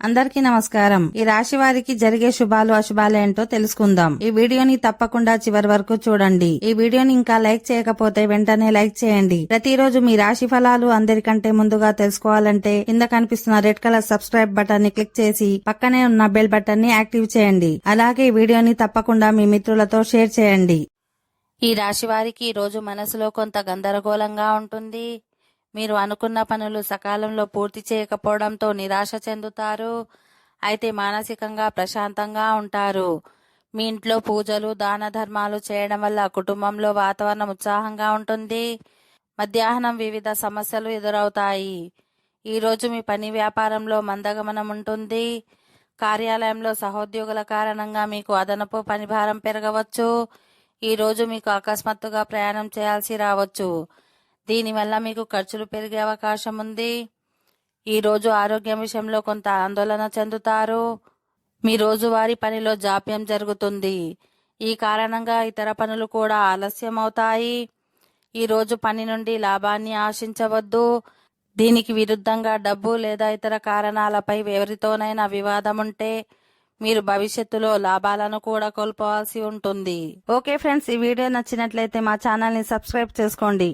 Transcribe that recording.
అందరికీ నమస్కారం. ఈ రాశి వారికి జరిగే శుభాలు అశుభాలు ఏంటో తెలుసుకుందాం. ఈ వీడియోని తప్పకుండా చివరి వరకు చూడండి. ఈ వీడియోని ఇంకా లైక్ చేయకపోతే వెంటనే లైక్ చేయండి. ప్రతిరోజు మీ రాశి ఫలాలు అందరికంటే ముందుగా తెలుసుకోవాలంటే కింద కనిపిస్తున్న రెడ్ కలర్ సబ్స్క్రైబ్ బటన్ ని క్లిక్ చేసి పక్కనే ఉన్న బెల్ బటన్ ని యాక్టివ్ చేయండి. అలాగే ఈ వీడియోని తప్పకుండా మీ మిత్రులతో షేర్ చేయండి. ఈ రాశి వారికి ఈ రోజు మనసులో కొంత గందరగోళంగా ఉంటుంది. మీరు అనుకున్న పనులు సకాలంలో పూర్తి చేయకపోవడంతో నిరాశ చెందుతారు. అయితే మానసికంగా ప్రశాంతంగా ఉంటారు. మీ ఇంట్లో పూజలు దాన ధర్మాలు చేయడం వల్ల కుటుంబంలో వాతావరణం ఉత్సాహంగా ఉంటుంది. మధ్యాహ్నం వివిధ సమస్యలు ఎదురవుతాయి. ఈరోజు మీ పని వ్యాపారంలో మందగమనం ఉంటుంది. కార్యాలయంలో సహోద్యోగుల కారణంగా మీకు అదనపు పనిభారం పెరగవచ్చు. ఈరోజు మీకు అకస్మాత్తుగా ప్రయాణం చేయాల్సి రావచ్చు. దీనివల్ల మీకు ఖర్చులు పెరిగే అవకాశం ఉంది. ఈరోజు ఆరోగ్యం విషయంలో కొంత ఆందోళన చెందుతారు. మీ రోజువారీ పనిలో జాప్యం జరుగుతుంది. ఈ కారణంగా ఇతర పనులు కూడా ఆలస్యం అవుతాయి. ఈరోజు పని నుండి లాభాన్ని ఆశించవద్దు. దీనికి విరుద్ధంగా డబ్బు లేదా ఇతర కారణాలపై ఎవరితోనైనా వివాదం ఉంటే మీరు భవిష్యత్తులో లాభాలను కూడా కోల్పోవాల్సి ఉంటుంది. ఓకే ఫ్రెండ్స్, ఈ వీడియో నచ్చినట్లయితే మా ఛానల్ ని సబ్స్క్రైబ్ చేసుకోండి.